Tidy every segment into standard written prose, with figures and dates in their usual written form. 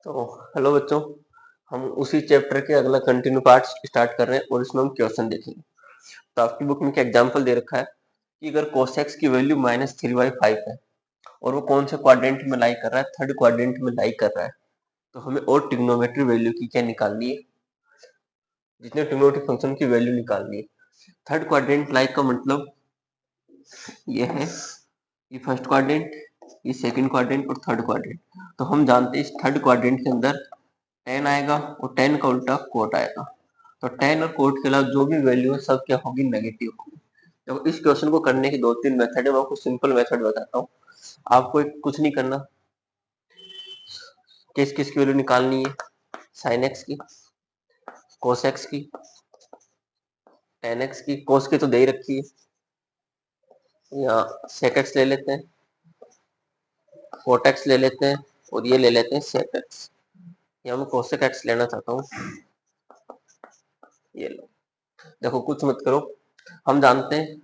तो हेलो बच्चों, हम उसी चैप्टर के अगला कंटिन्यू पार्ट स्टार्ट कर रहे हैं और इसमें हम क्वेश्चन देखेंगे। तो आपकी बुक में क्या एग्जांपल दे रखा है कि अगर cos x की वैल्यू -3/5 है और वो कौन से क्वाड्रेंट में लाई कर रहा है, थर्ड क्वाड्रेंट में लाई कर रहा है, तो हमें और ट्रिग्नोमेट्री वैल्यू की क्या निकालनी है, जितने ट्रिग्नोमेट्री फंक्शन की वैल्यू निकालनी है। थर्ड क्वाड्रेंट लाई का मतलब ये है, ये फर्स्ट क्वाड्रेंट, ये सेकंड क्वाड्रेंट और थर्ड क्वाड्रेंट। तो हम जानते हैं इस थर्ड क्वाड्रेंट के अंदर tan आएगा और tan का उल्टा कोट आएगा। तो tan और कोट के अलावा जो भी वैल्यू है सब क्या होगी, नेगेटिव होगी। तो इस क्वेश्चन को करने के 2-3 मेथड है, मैं आपको सिंपल मेथड बताता हूँ। आपको कुछ नहीं करना, किस किस की वैल्यू निकालनी है, sin x की, cos x की, tan x की। cos की तो दे ही रखी है, या sec x ले लेते हैं, cot x ले लेते हैं और ये ले लेते हैं sec x। या मैं cosec x लेना चाहता हूँ, ये लो। देखो कुछ मत करो, हम जानते हैं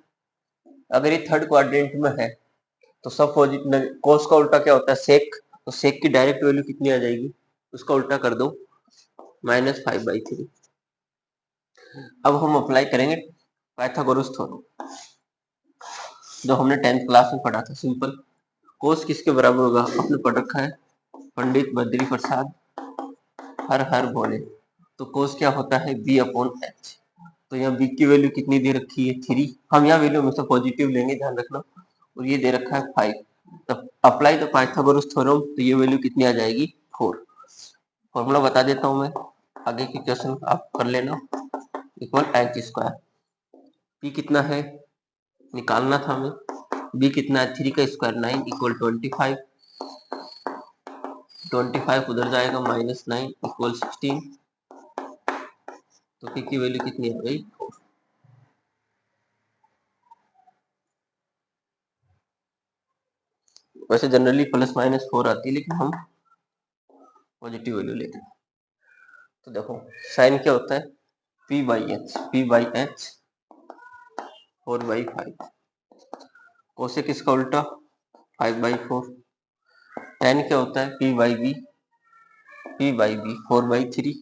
अगर ये थर्ड क्वाड्रेंट में है तो सब पॉजिटिव। cos का उल्टा क्या होता है, sec। तो sec की डायरेक्ट वैल्यू कितनी आ जाएगी, उसका उल्टा कर दो, -5/3। अब हम अप्लाई करेंगे पाइथागोरस थ्योरम, जो हमने 10th क्लास में पढ़ा था। सिंपल, cos किसके बराबर होगा, आपने पढ़ रखा है, पंडित बद्री प्रसाद हर हर भोले। तो cos क्या होता है, b/h। तो यहाँ b की वैल्यू कितनी दे रखी है, 3। हम यहाँ वैल्यू हमेशा पॉजिटिव लेंगे, ध्यान रखना। और ये दे रखा है 5। तब अप्लाई द पाइथागोरस थ्योरम, तो ये वैल्यू कितनी आ जाएगी, 4। फॉर्मूला बता देता हूँ मैं, आगे की क्वेश्चन आप कर लेना। Equal h²। p कितना है निकालना था हमें, b कितना है, 3 का स्क्वायर 9 इक्वल 25। 25 उधर जाएगा, -9 इक्वल 16। तो p की वैल्यू कितनी आ गई, 4। वैसे जनरली +-4 आती है, लेकिन हम पॉजिटिव वैल्यू लेते हैं। तो देखो साइन क्या होता है, p/h, p/h 4/5। कोसेक इसका उल्टा 5/4। tan क्या होता है, p/b, p/b 4/3।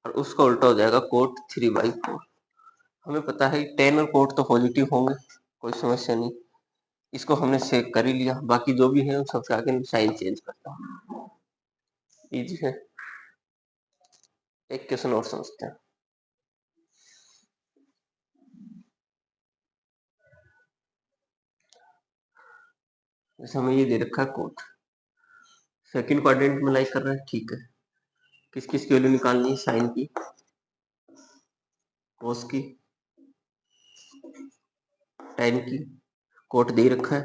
और उसका उल्टा हो जाएगा कोट 3/4। हमें पता है tan और कोट तो पॉजिटिव होंगे, कोई समस्या नहीं। इसको हमने चेक कर ही लिया, बाकी जो भी है उन सबसे आगे साइन चेंज करता हूँ। इजी है। एक क्वेश्चन और समझते हैं। जैसे हमें ये दे रखा है कोट, सेकंड क्वाड्रेंट में लाई कर रहा है, ठीक है। किस किस की वैल्यू निकालनी है, साइन की, कोस की, tan की। कोट दे रखा है,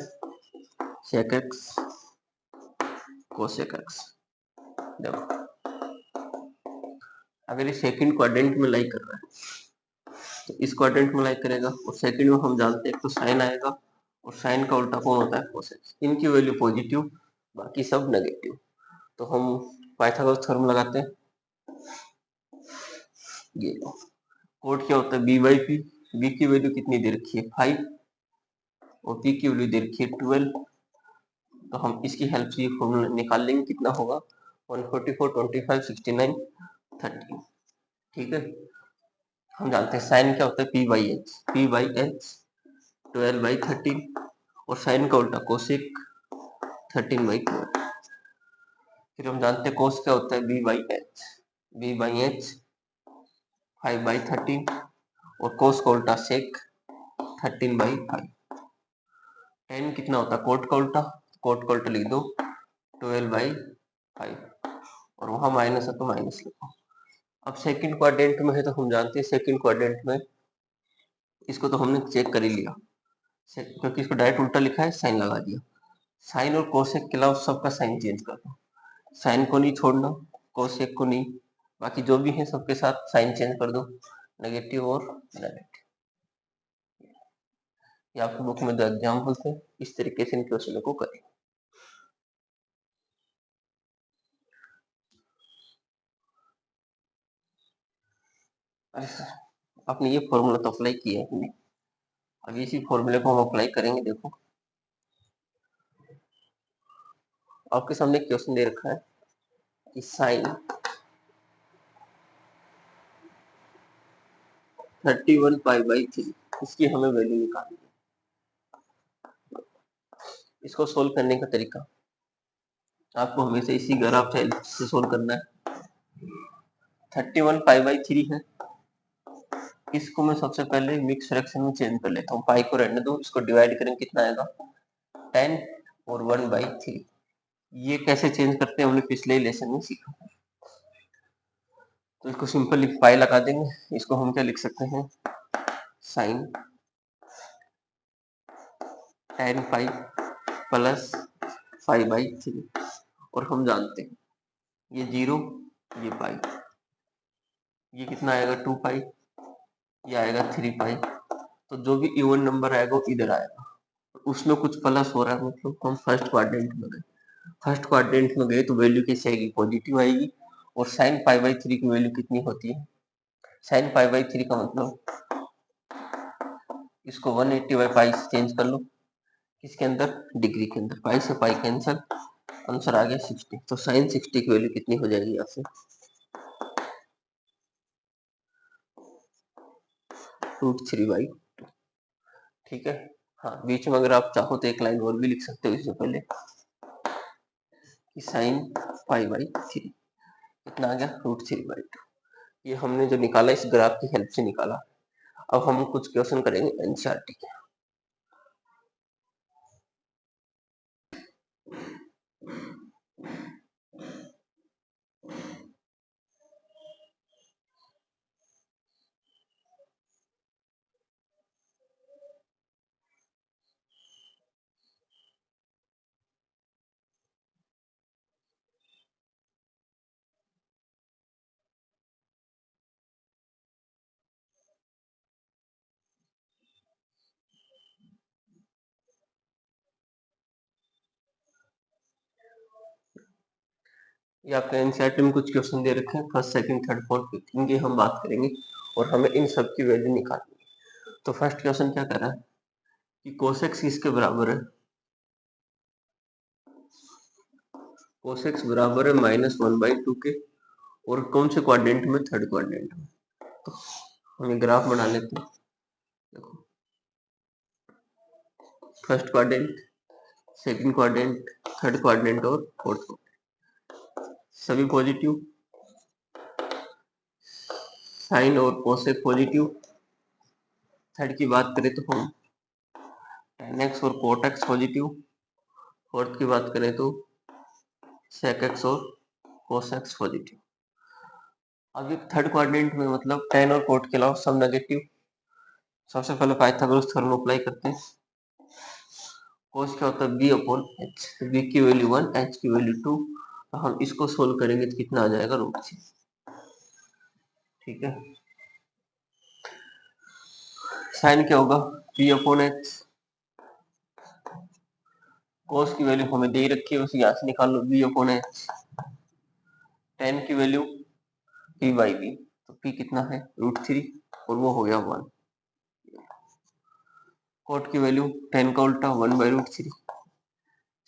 sec x, cosec x। देखो अगर ये सेकंड क्वाड्रेंट में लाई कर रहा है तो इस क्वाड्रेंट में लाई करेगा, और सेकंड में हम जानते हैं तो साइन आएगा, और साइन का उल्टा कौन होता है, कोसेक। इनकी वैल्यू पॉजिटिव, बाकी सब नेगेटिव। तो हम पाइथागोरस थ्योरम लगाते हैं। ये कोट क्या होता है, b/p। b की वैल्यू कितनी दे रखी है, 5, और p की वैल्यू दे रखी है 12। तो हम इसकी हेल्प से ये फॉर्मूला निकाल लेंगे, कितना होगा 144, 25, 69, 13। ठीक है। हम जानते हैं साइन क्या होता है, p/h, p/h 12/13। और साइन का उल्टा कोसेक 13/12। फिर हम जानते हैं कोस क्या होता है, b/h, b/h 5/13। और कोस का उल्टा सेक 13/5। tan कितना होता है, कोट का उल्टा, कोट का उल्टा लिख दो 12/5, और वहां माइनस है तो माइनस लिखो। अब सेकंड क्वाड्रेंट में है तो हम जानते हैं सेकंड क्वाड्रेंट में, इसको तो हमने चेक कर ही लिया, क्योंकि इसको डायरेक्ट उल्टा लिखा है, साइन लगा दिया। साइन और कोसेक के अलावा सबका साइन चेंज कर दो, साइन को नहीं छोड़ना, कोसेक को नहीं, बाकी जो भी है सबके साथ साइन चेंज कर दो, नेगेटिव और नेगेटिव। ये आपकी बुक में दो एग्जाम्पल थे, इस तरीके से इन क्वेश्चनों को करें। अरे सर, आपने ये फॉर्मूला तो अप्लाई किया है नहीं, अब इसी फॉर्मूले को हम अप्लाई करेंगे। देखो आपके सामने क्वेश्चन दे रखा है, साइन 31 पाई बाई 3, इसकी हमें वैल्यू निकालनी है। इसको सोल्व करने का तरीका आपको हमेशा इसी ग्राफ से सोल्व करना है। 31 पाई बाई 3 है, इसको मैं सबसे पहले मिक्स फ्रैक्शन में चेंज कर लेता हूँ। पाई को रहने दो, इसको डिवाइड करेंगे कितना आएगा 10 और 1/3। ये कैसे चेंज करते हैं हमने पिछले लेसन में सीखा। तो इसको सिंपली पाई लगा देंगे, इसको हम क्या लिख सकते हैं साइन 10 पाई प्लस 5/3। और हम जानते हैं ये 0, ये पाई, ये कितना आएगा 2 पाई, ये आएगा 3 पाई। तो जो भी इवन नंबर आएगा वो इधर आएगा, उसमें कुछ प्लस हो रहा है, मतलब हम फर्स्ट क्वाड्रेंट में गए। फर्स्ट क्वाड्रेंट में गए तो वैल्यू कैसे आएगी, पॉजिटिव आएगी। और साइन π/3 की वैल्यू कितनी होती है, साइन π/3 का मतलब इसको 180/π से चेंज कर लो, किसके अंदर, डिग्री के अंदर। पाई से पाई कैंसल, आंसर आ गया 60। तो साइन 60 की वैल्यू कितनी हो जाएगी यहाँ से √3/2। ठीक है। हाँ, बीच में अगर आप चाहो तो एक लाइन और भी लिख सकते हो इससे पहले कि साइन π/3 कितना आ गया √3/2। ये हमने जो निकाला इस ग्राफ की हेल्प से निकाला। अब हम कुछ क्वेश्चन करेंगे एनसीईआरटी के। ये आपके एनसीईआरटी में कुछ क्वेश्चन दे रखे हैं, first second third fourth fifth, इनकी हम बात करेंगे और हमें इन सब की वैल्यू निकालनी है। तो फर्स्ट क्वेश्चन क्या कर रहा है कि कोसेक्स किसके बराबर है, कोसेक्स बराबर है -1/2 के, और कौन से क्वाड्रेंट में, थर्ड क्वाड्रेंट में। तो हम ग्राफ बना लेते हैं। देखो first quadrant, second quadrant, third quadrant और फोर्थ क्वाड्रेंट सभी पॉजिटिव, साइन और कोसेक पॉजिटिव। थर्ड की बात करें तो हम tan x और cot x पॉजिटिव। फोर्थ की बात करें तो sec x और cos x पॉजिटिव। अब ये थर्ड क्वाड्रेंट में मतलब tan और cot के अलावा सब नेगेटिव। सबसे पहले पाइथागोरस थ्योरम अप्लाई करते हैं। cos क्या होता है b/h, b की वैल्यू 1, h की वैल्यू 2। तो हम इसको सोल्व करेंगे तो कितना आ जाएगा √3। ठीक है। साइन क्या होगा b/h, cos की वैल्यू हमें दे रखी है, उसे यहाँ से निकाल लो b/h। tan की वैल्यू p/b, तो p कितना है √3 और वो हो गया 1। cot की वैल्यू tan का उल्टा 1/√3,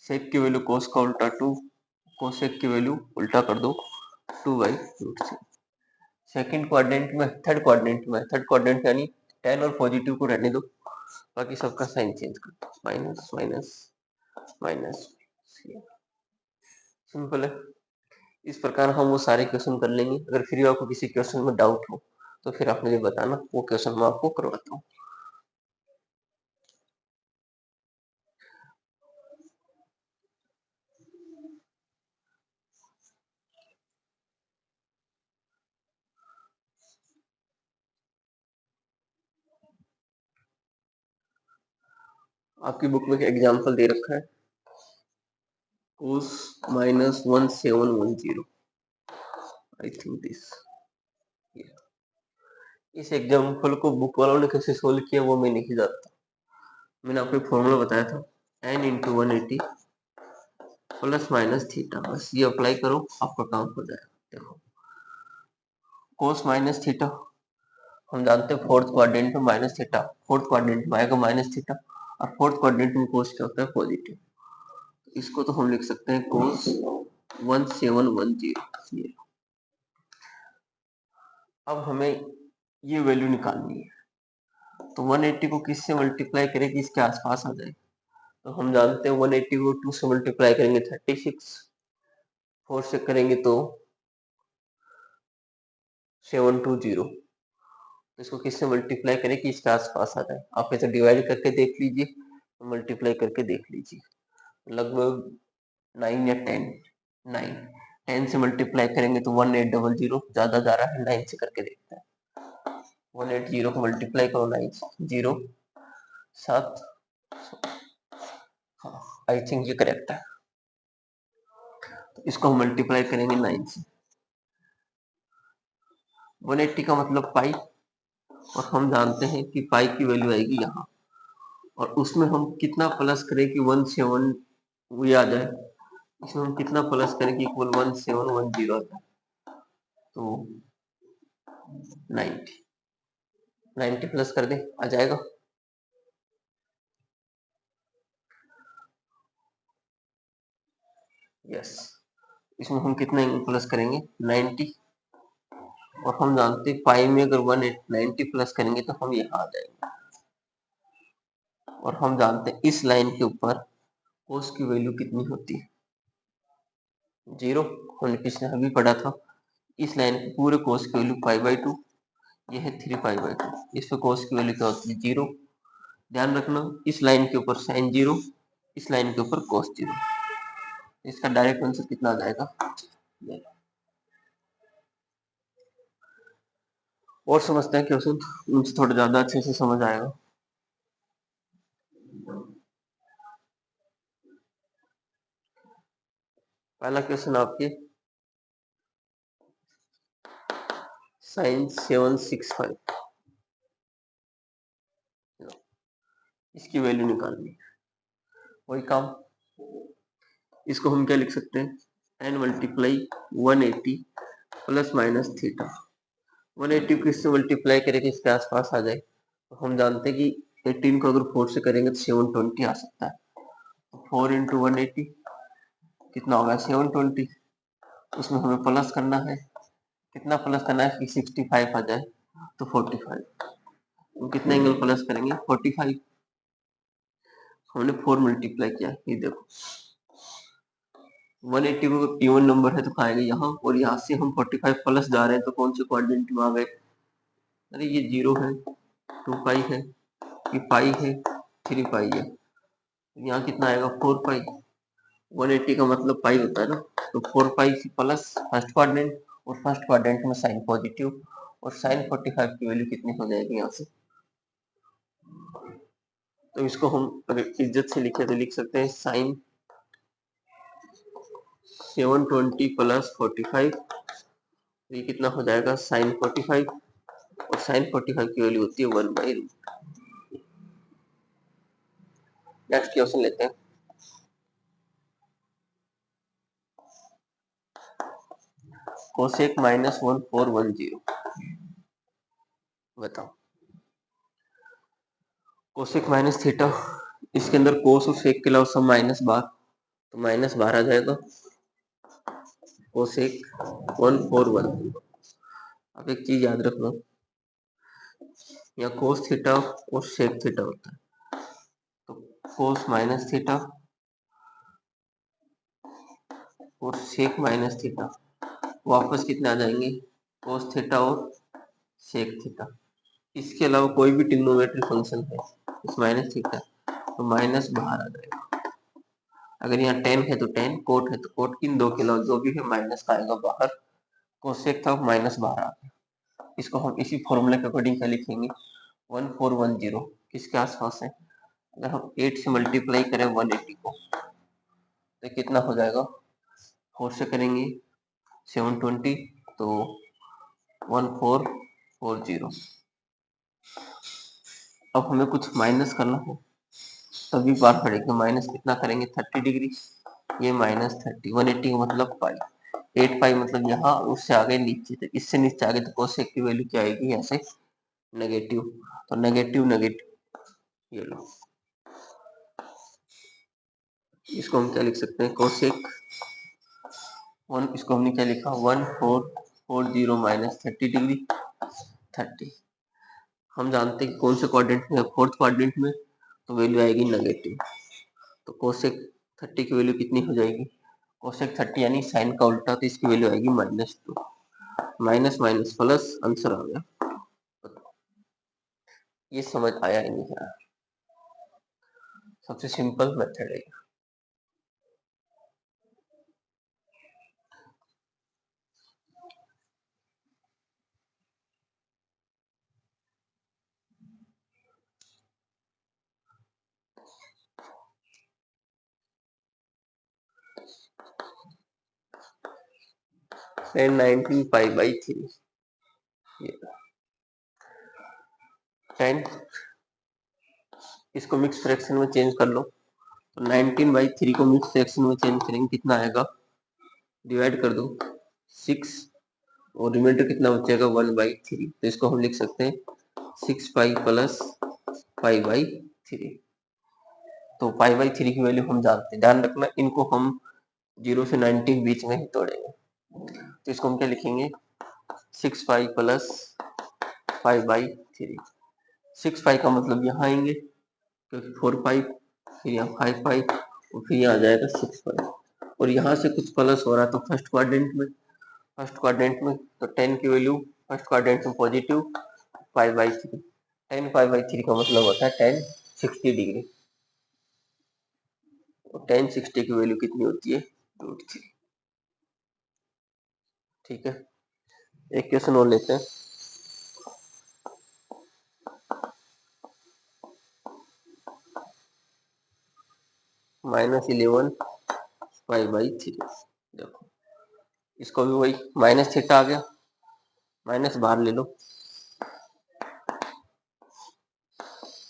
sec की वैल्यू cos का उल्टा 2, cosec की वैल्यू उल्टा कर दो 2/√3। सेकंड क्वाड्रेंट में, थर्ड क्वाड्रेंट यानी tan और पॉजिटिव को रहने दो, बाकी सबका साइन चेंज कर दो, माइनस माइनस माइनस। सिंपल है। इस प्रकार हम वो सारे क्वेश्चन कर लेंगे। अगर फिर आपको किसी क्वेश्चन में डाउट हो तो फिर आप मुझे बताना, वो क्वेश्चन मैं आपको करवाता हूँ। आपकी बुक में एग्जाम्पल दे रखा है cos -1710, आई थिंक दिस। इस एग्जाम्पल को बुक वालों ने कैसे सोल्व किया वो मैं नहीं जानता। मैंने आपको फॉर्मूला बताया था n × 180 ± थीटा, बस ये अप्लाई करो आपका काम हो जाएगा। देखो cos -थीटा हम जानते हैं फोर्थ क्वाड्रेंट में माइनस थीटा, फोर्थ क्वाड्रेंट में आएगा -थीटा, और फोर्थ क्वाड्रेंट में कोस क्या होता है पॉजिटिव। इसको तो हम लिख सकते हैं कोस 1710। अब हमें ये वैल्यू निकालनी है, तो 180 को किससे मल्टीप्लाई करें कि इसके आसपास आ जाए? तो हम जानते हैं 180 को 2 से मल्टीप्लाई करेंगे 36, 4 से करेंगे तो 720। तो इसको किससे मल्टीप्लाई करें कि इसके आसपास आ जाए? आप इसे डिवाइड करके देख लीजिए, मल्टीप्लाई करके देख लीजिए, लगभग 9 या 10, 9, 10 से मल्टीप्लाई करेंगे तो 1800, ज्यादा जा रहा है, 9 से करके देखते हैं। 180 को मल्टीप्लाई करो 9 से, 0 7, हाँ आई थिंक ये करेक्ट है। तो इसको हम मल्टीप्लाई करेंगे 9 से। 180 का मतलब पाई, और हम जानते हैं कि पाई की वैल्यू आएगी यहाँ, और उसमें हम कितना प्लस करें कि 17 ये आ जाए, इसमें हम कितना प्लस करें कि इक्वल 1710 आ जाए, तो 90 प्लस कर दे, आ जाएगा। यस, इसमें हम कितना प्लस करेंगे 90, और हम जानते हैं पाई में अगर 190 प्लस करेंगे तो हम यहाँ आ जाएंगे, और हम जानते हैं इस लाइन के ऊपर कोस की वैल्यू कितनी होती है, 0। हमने पिछले अभी पढ़ा था, इस लाइन के पूरे कोस की वैल्यू π/2, ये है 3π/2, इस पे कोस की वैल्यू क्या होती है 0। ध्यान रखना इस लाइन के ऊपर sin 0, इस लाइन के ऊपर cos 0, इसका डायरेक्ट आंसर कितना आ जाएगा। और समझते हैं क्वेश्चन, मुझे थोड़ा ज्यादा अच्छे से समझ आएगा। पहला क्वेश्चन आपके sin 765, इसकी वैल्यू निकालनी है, वही काम। इसको हम क्या लिख सकते हैं, n multiply 180 plus minus theta. 180 को इससे मल्टीप्लाई करें कि इसके आसपास आ जाए, तो हम जानते हैं कि 18 को अगर 4 से करेंगे तो 720 आ सकता है। 4 इंटू 180 कितना होगा 720, उसमें हमें प्लस करना है, कितना प्लस करना है कि 65 आ जाए, तो 45। हम कितना एंगल प्लस करेंगे 45, हमने 4 मल्टीप्लाई किया, ये देखो 180 को इवन नंबर है तो खाएगा यहाँ, और यहाँ से हम 45 प्लस जा रहे हैं तो कौन से क्वाड्रेंट में आ गए, अरे ये 0 है, 2 पाई है, ये पाई है, 3 पाई है, यहाँ कितना आएगा 4 पाई। 180 का मतलब पाई होता है ना, तो 4 पाई प्लस फर्स्ट क्वाड्रेंट, और फर्स्ट क्वाड्रेंट में साइन पॉजिटिव, और साइन 45 की वैल्यू कितनी हो जाएगी यहाँ से। तो इसको हम अगर इज्जत से लिखे तो लिख सकते हैं साइन 720 प्लस 45, तो ये कितना हो जाएगा साइन 45, और साइन 45 की वैल्यू होती है 1/रूट। नेक्स्ट क्वेश्चन लेते हैं, कोसेक -1410, बताओ कोसेक माइनस थीटा, इसके अंदर कोस और सेक के अलावा सब -12, तो -12 आ जाएगा, कोसेक 1410। अब एक चीज याद रखना, यहाँ कोस थीटा और सेक थीटा होता है, तो कोस माइनस थीटा और सेक माइनस थीटा वापस कितने आ जाएंगे, कोस थीटा और सेक थीटा। इसके अलावा कोई भी ट्रिग्नोमेट्री फंक्शन है इस माइनस थीटा, तो माइनस बाहर आ जाएगा। अगर यहाँ टेन है तो टेन, कोट है तो कोट, इन दो के अलावा जो भी है माइनस का आएगा बाहर, कोसेक था माइनस बाहर आ गया। इसको हम इसी फॉर्मूले के अकॉर्डिंग क्या लिखेंगे 1410, किसके आसपास है, अगर हम 8 से मल्टीप्लाई करें 180 को तो कितना हो जाएगा, 4 से करेंगे 720, तो 1440। अब हमें कुछ माइनस करना है, तभी बार पड़ेगा, माइनस कितना करेंगे 30 डिग्री, ये -30, 180 का मतलब पाई, 8 पाई मतलब यहाँ, उससे आगे नीचे, तो इससे नीचे आगे तो कोसेक की वैल्यू क्या आएगी यहाँ से नेगेटिव, तो नेगेटिव नेगेटिव, ये लो, इसको हम क्या लिख सकते हैं, कोसेक वन, इसको हमने क्या लिखा 1440 माइनस 30 डिग्री 30। हम जानते हैं कि कौन से क्वाड्रेंट में, फोर्थ क्वाड्रेंट में, तो वैल्यू आएगी नेगेटिव। तो कोसेक 30 की वैल्यू कितनी हो जाएगी, कोसेक 30 यानी साइन का उल्टा, तो इसकी वैल्यू आएगी -2। माइनस माइनस प्लस, आंसर आ गया। ये समझ आया ही नहीं आया, सबसे सिंपल मेथड है। tan 19 π/3, ये tan, इसको मिक्स फ्रैक्शन में चेंज कर लो, तो 19/3 को मिक्स फ्रैक्शन में चेंज करेंगे, कितना आएगा, डिवाइड कर दो 6, और रिमाइंडर कितना बचेगा 1/3। तो इसको हम लिख सकते हैं 6π प्लस π/3। तो π/3 की वैल्यू हम जानते हैं, ध्यान रखना इनको हम 0 से 90 के बीच में ही तोड़ेंगे। तो इसको हम क्या लिखेंगे 6π प्लस π/3। 6π का मतलब यहाँ आएंगे क्योंकि 4π, फिर यहाँ 5π, और फिर यहाँ आ जाएगा 6π, और यहाँ से कुछ प्लस हो रहा है तो फर्स्ट क्वाड्रेंट में तो 10 की वैल्यू फर्स्ट क्वाड्रेंट में पॉजिटिव, π/3, 10 π/3 का मतलब होता है 10 60 डिग्री, और 10 60 की वैल्यू कितनी होती है √3। ठीक है, एक क्वेश्चन और लेते हैं। -11 π/3, देखो इसको भी वही माइनस थीटा आ गया, माइनस बाहर ले लो,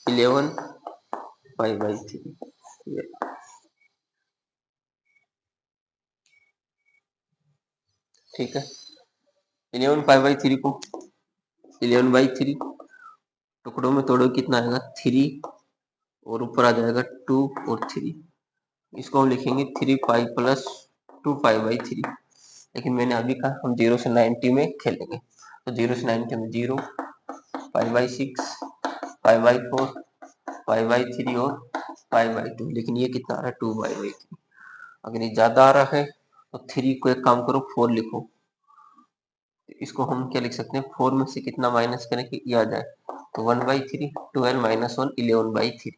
11 π/3, ठीक है। 11 π/3 को 11/3 टुकड़ों में तोड़ो, कितना आएगा 3, और ऊपर आ जाएगा 2 और 3। इसको हम लिखेंगे 3π प्लस 2π/3। लेकिन मैंने अभी कहा हम 0 से 90 में खेलेंगे, तो 0 से 90 में 0, π/6, π/4, π/3 और π/2। लेकिन ये कितना आ रहा है 2π/3। अगर ये ज्यादा आ रहा है तो 3 को एक काम करो 4 लिखो, इसको हम क्या लिख सकते हैं 4 में से कितना माइनस करें कि ये आ जाए, तो 1/3, 12 - 1 11/3,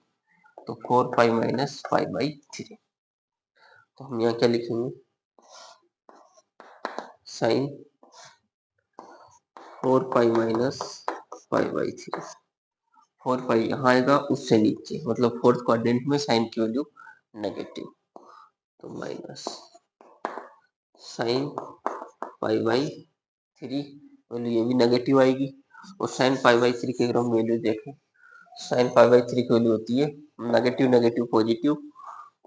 तो 4π माइनस π/3। तो हम यहाँ क्या लिखेंगे साइन 4π माइनस π/3। 4π यहाँ आएगा उससे नीचे, मतलब फोर्थ क्वाड्रेंट में साइन की वैल्यू नेगेटिव, तो माइनस साइन π/3, वैल्यू ये भी नेगेटिव आएगी। और साइन π/3 की अगर हम वैल्यू देखें, साइन π/3 की वैल्यू होती है नेगेटिव नेगेटिव पॉजिटिव,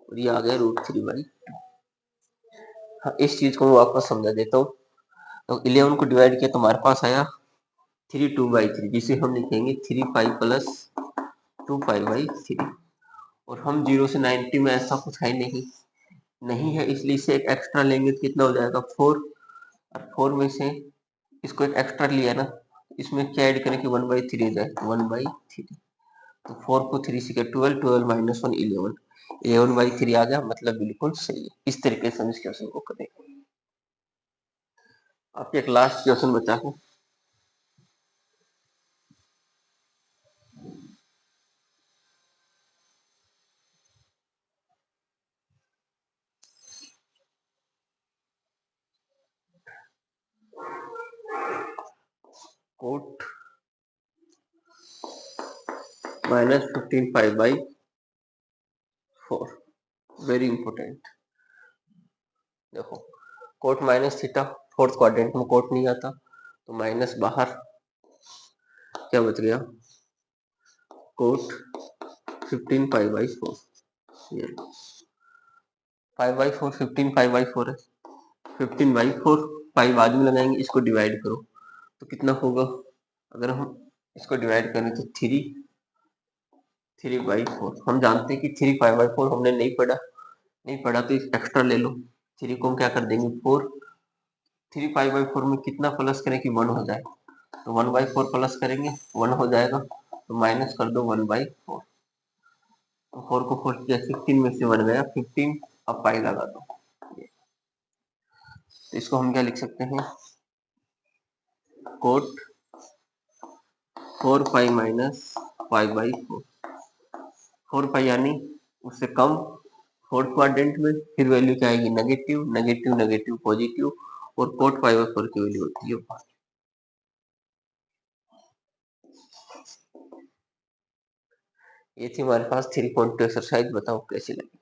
और ये आ गया √3/2। हाँ, इस चीज को मैं वापस समझा देता हूँ। तो 11 को डिवाइड किया तो हमारे पास आया 3 2/3, जिसे हम लिखेंगे 3π प्लस 2π/3। और हम 0 से 90 में ऐसा कुछ है नहीं है, इसलिए इसे एक एक्स्ट्रा लेंगे तो कितना हो जाएगा 4, और 4 में से इसको एक एक्स्ट्रा लिया ना, इसमें क्या ऐड करें कि 1/3 हो जाए, 1/3। तो 4 को 3 से 12, 12 - 1 11, 11/3 आ गया, मतलब बिल्कुल सही है। इस तरीके से हम इस क्वेश्चन को करेंगे। आपके एक लास्ट क्वेश्चन बचा है, कोट -15π/4, वेरी इंपॉर्टेंट। देखो cot minus theta, fourth quadrant में कोट नहीं आता, तो माइनस बाहर, क्या बच गया कोट 15π/4, ये 5/4, 15π/4 है, 15/4, पाई बाद में लगाएंगे, इसको डिवाइड करो तो कितना होगा, अगर हम इसको डिवाइड करें तो 3/4। हम जानते हैं कि 3π/4 हमने नहीं पढ़ा तो एक्स्ट्रा ले लो, 3 को हम क्या कर देंगे 4, 3 पाई/4 में कितना प्लस करें कि 1 हो जाए, तो 1/4 प्लस करेंगे 1 हो जाएगा, तो माइनस कर दो 1/4, तो 4 को 4 किया 16 में से 1 गया 15, अब पाई लगा दो। तो इसको हम क्या लिख सकते हैं, कोट 4 पाई माइनस पाई/4, 4 पाई यानी उससे कम फोर्थ क्वाड्रेंट में, फिर वैल्यू क्या आएगी नेगेटिव नेगेटिव नेगेटिव पॉजिटिव, और कोट पाई/4 की वैल्यू होती है 5। ये थी हमारे पास 3.2 एक्सरसाइज, बताओ कैसी लगी।